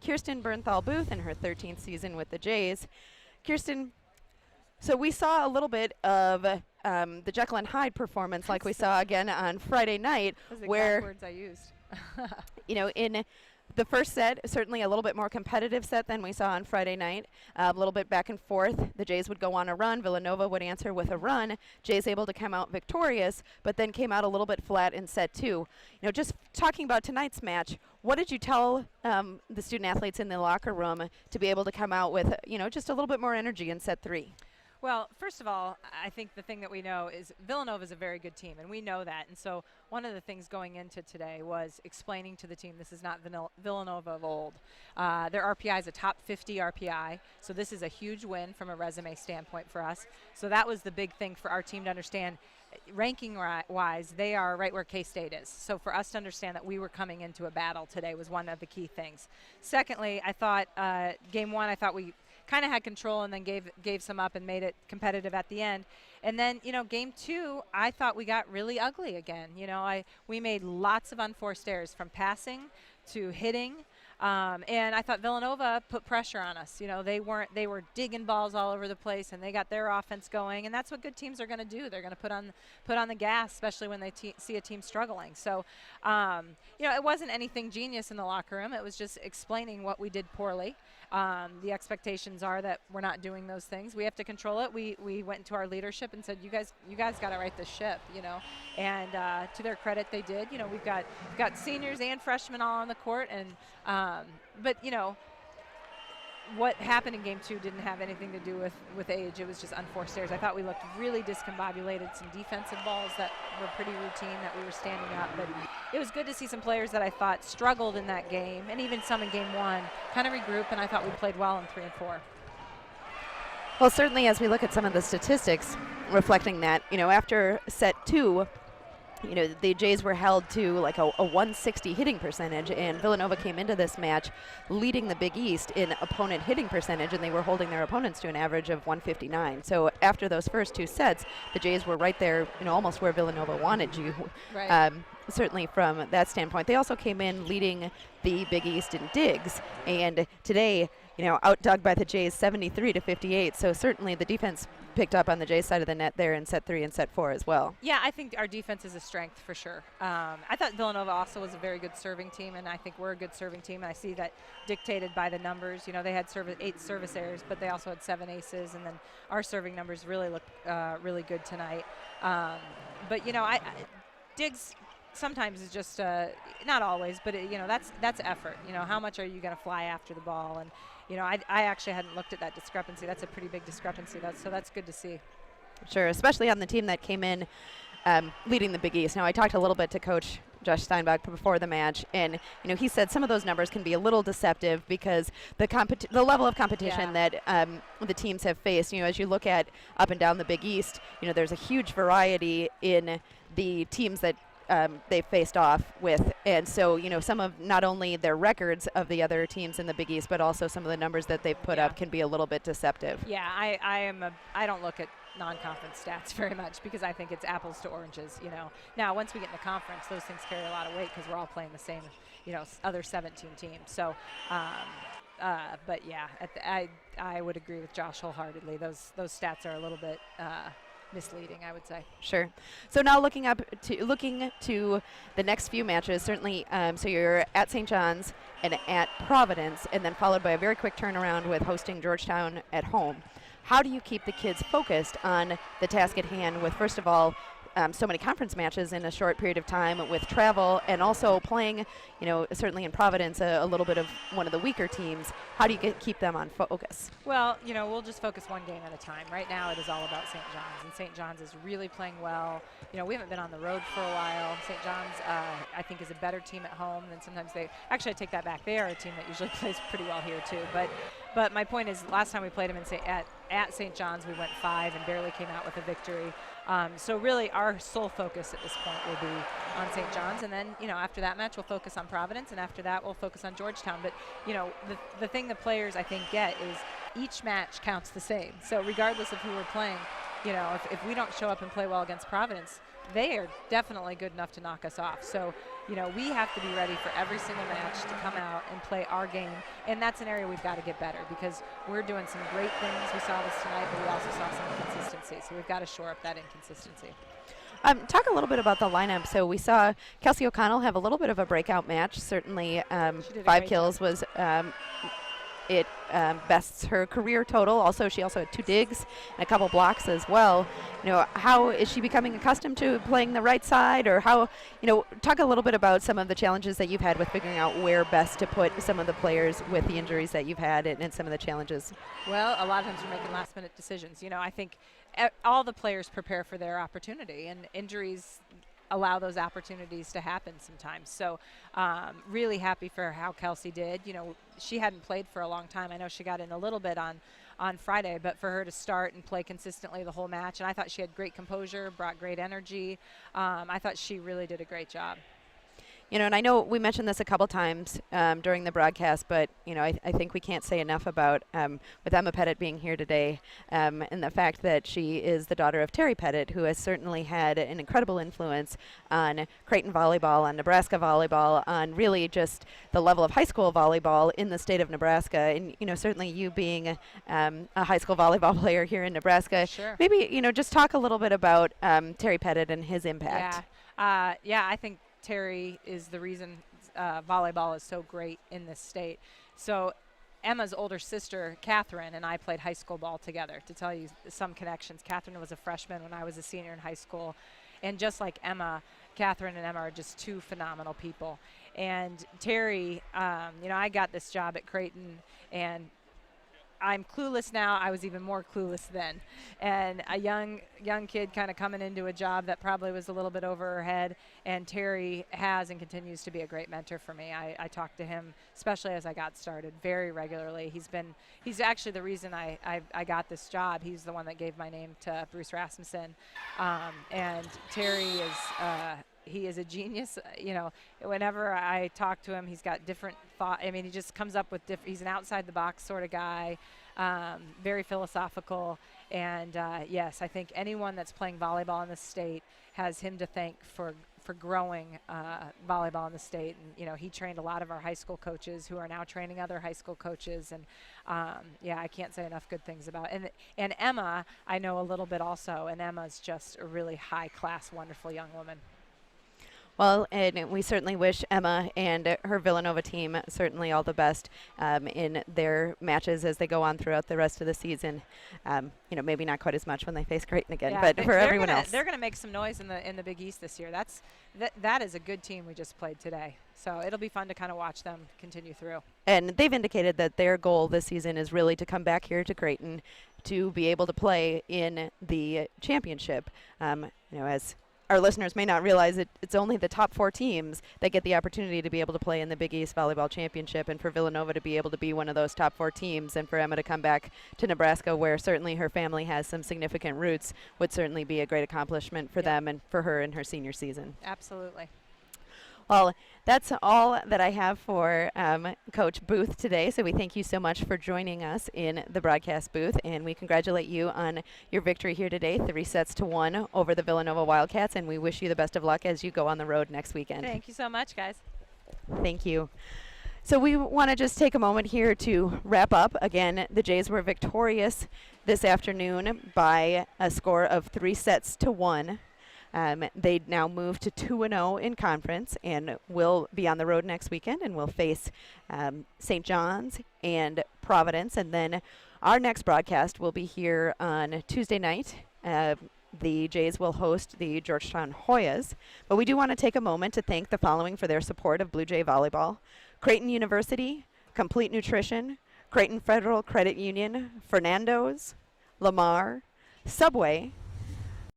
Kirsten Bernthal Booth in her 13th season with the Jays. Kirsten, so we saw a little bit of the Jekyll and Hyde performance like we saw again on Friday night, Those are the where exact words I used. in the first set, certainly a little bit more competitive set than we saw on Friday night. A little bit back and forth. The Jays would go on a run. Villanova would answer with a run. Jays able to come out victorious, but then came out a little bit flat in set 2. Just talking about tonight's match, what did you tell the student athletes in the locker room to be able to come out with, just a little bit more energy in set 3? Well, first of all, I think the thing that we know is Villanova is a very good team, and we know that. And so one of the things going into today was explaining to the team this is not Villanova of old. Their RPI is a top 50 RPI, so this is a huge win from a resume standpoint for us. So that was the big thing for our team to understand. Ranking-wise, they are right where K-State is. So for us to understand that we were coming into a battle today was one of the key things. Secondly, I thought game 1, I thought we kind of had control and then gave some up and made it competitive at the end. And then, game 2, I thought we got really ugly again. We made lots of unforced errors from passing to hitting. And I thought Villanova put pressure on us. They were digging balls all over the place, and they got their offense going, and that's what good teams are going to do. They're going to put on the gas, especially when they see a team struggling. So, it wasn't anything genius in the locker room. It was just explaining what we did poorly. The expectations are that we're not doing those things. We have to control it. We went into our leadership and said, you guys got to right the ship, And to their credit, they did. We've got seniors and freshmen all on the court, and but what happened in game 2 didn't have anything to do with age. It was just unforced errors. I thought we looked really discombobulated. Some defensive balls that were pretty routine that we were standing up, but it was good to see some players that I thought struggled in that game, and even some in game 1 kind of regroup, and I thought we played well in 3 and 4. Well, certainly as we look at some of the statistics reflecting that, after set 2, the Jays were held to like a 160 hitting percentage, and Villanova came into this match leading the Big East in opponent hitting percentage, and they were holding their opponents to an average of 159. So after those first 2 sets, the Jays were right there, almost where Villanova wanted you. Right. Certainly from that standpoint. They also came in leading the Big East in digs, and today, outdug by the Jays 73-58. So certainly the defense picked up on the Jays side of the net there in set 3 and set 4 as well. Yeah, I think our defense is a strength for sure. I thought Villanova also was a very good serving team, and I think we're a good serving team, and I see that dictated by the numbers. They had 8 service errors, but they also had 7 aces, and then our serving numbers really look really good tonight. But digs sometimes is just not always, but that's effort. How much are you going to fly after the ball? And I actually hadn't looked at that discrepancy. That's a pretty big discrepancy. So that's good to see. Sure, especially on the team that came in leading the Big East. Now, I talked a little bit to Coach Josh Steinbach before the match, and he said some of those numbers can be a little deceptive because the level of competition that the teams have faced. As you look at up and down the Big East, there's a huge variety in the teams that they've faced off with, and so some of not only their records of the other teams in the Big East, but also some of the numbers that they've put up can be a little bit deceptive. Yeah, I don't look at non-conference stats very much because I think it's apples to oranges. Now once we get in the conference, those things carry a lot of weight because we're all playing the same other 17 teams. So but yeah, I would agree with Josh wholeheartedly. Those stats are a little bit misleading, I would say. Sure. So now looking to the next few matches, certainly, so you're at St. John's and at Providence, and then followed by a very quick turnaround with hosting Georgetown at home. How do you keep the kids focused on the task at hand with, first of all, so many conference matches in a short period of time with travel, and also playing, certainly in Providence, a little bit of one of the weaker teams? How do you keep them on focus? Well, we'll just focus one game at a time. Right now it is all about St. John's, and St. John's is really playing well. We haven't been on the road for a while. St. John's, I think, is a better team at home than sometimes actually, I take that back. They are a team that usually plays pretty well here too. But my point is, last time we played them at St. John's, we went 5 and barely came out with a victory. So really our sole focus at this point will be on St. John's, and then after that match we'll focus on Providence, and after that we'll focus on Georgetown. But the thing the players I think get is each match counts the same. So regardless of who we're playing, if we don't show up and play well against Providence, they are definitely good enough to knock us off. So, we have to be ready for every single match to come out and play our game. And that's an area we've got to get better because we're doing some great things. We saw this tonight, but we also saw some inconsistency. So we've got to shore up that inconsistency. Talk a little bit about the lineup. So we saw Kelsey O'Connell have a little bit of a breakout match. Certainly 5 kills was it bests her career total. Also, she also had 2 digs and a couple blocks as well. How is she becoming accustomed to playing the right side, or how, talk a little bit about some of the challenges that you've had with figuring out where best to put some of the players with the injuries that you've had and some of the challenges. Well, a lot of times we're making last-minute decisions. I think all the players prepare for their opportunity, and injuries allow those opportunities to happen sometimes. So really happy for how Kelsey did. She hadn't played for a long time. I know she got in a little bit on Friday, but for her to start and play consistently the whole match, and I thought she had great composure, brought great energy. I thought she really did a great job. And I know we mentioned this a couple times during the broadcast, but, I think we can't say enough about, with Emma Pettitte being here today, and the fact that she is the daughter of Terry Pettitte, who has certainly had an incredible influence on Creighton Volleyball, on Nebraska Volleyball, on really just the level of high school volleyball in the state of Nebraska. And, certainly you being a high school volleyball player here in Nebraska, sure. Maybe, just talk a little bit about Terry Pettitte and his impact. Yeah, I think Terry is the reason volleyball is so great in this state. So Emma's older sister, Catherine, and I played high school ball together. To tell you some connections, Catherine was a freshman when I was a senior in high school. And just like Emma, Catherine and Emma are just 2 phenomenal people. And Terry, I got this job at Creighton, and I'm clueless now. I was even more clueless then. And a young kid kind of coming into a job that probably was a little bit over her head. And Terry has and continues to be a great mentor for me. I talked to him, especially as I got started, very regularly. He's actually the reason I got this job. He's the one that gave my name to Bruce Rasmussen. And Terry is he is a genius. Whenever I talk to him, he's got different thought. I mean, he just comes up with he's an outside the box sort of guy, very philosophical. And yes, I think anyone that's playing volleyball in the state has him to thank for growing volleyball in the state. And he trained a lot of our high school coaches who are now training other high school coaches. And I can't say enough good things about it. And Emma, I know a little bit also. And Emma's just a really high class, wonderful young woman. Well, and we certainly wish Emma and her Villanova team certainly all the best in their matches as they go on throughout the rest of the season. Maybe not quite as much when they face Creighton again, but for everyone else. They're going to make some noise in the Big East this year. That is a good team we just played today. So it'll be fun to kind of watch them continue through. And they've indicated that their goal this season is really to come back here to Creighton to be able to play in the championship. As our listeners may not realize it's only the top 4 teams that get the opportunity to be able to play in the Big East Volleyball Championship, and for Villanova to be able to be one of those top 4 teams, and for Emma to come back to Nebraska, where certainly her family has some significant roots, would certainly be a great accomplishment for them and for her in her senior season. Absolutely. Well, that's all that I have for Coach Booth today. So we thank you so much for joining us in the broadcast booth, and we congratulate you on your victory here today, 3-1 over the Villanova Wildcats, and we wish you the best of luck as you go on the road next weekend. Thank you so much, guys. Thank you. So we want to just take a moment here to wrap up. Again, the Jays were victorious this afternoon by a score of 3-1. They now move to 2-0 in conference and will be on the road next weekend, and will face St. John's and Providence. And then our next broadcast will be here on Tuesday night. The Jays will host the Georgetown Hoyas. But we do want to take a moment to thank the following for their support of Blue Jay Volleyball: Creighton University, Complete Nutrition, Creighton Federal Credit Union, Fernando's, Lamar, Subway,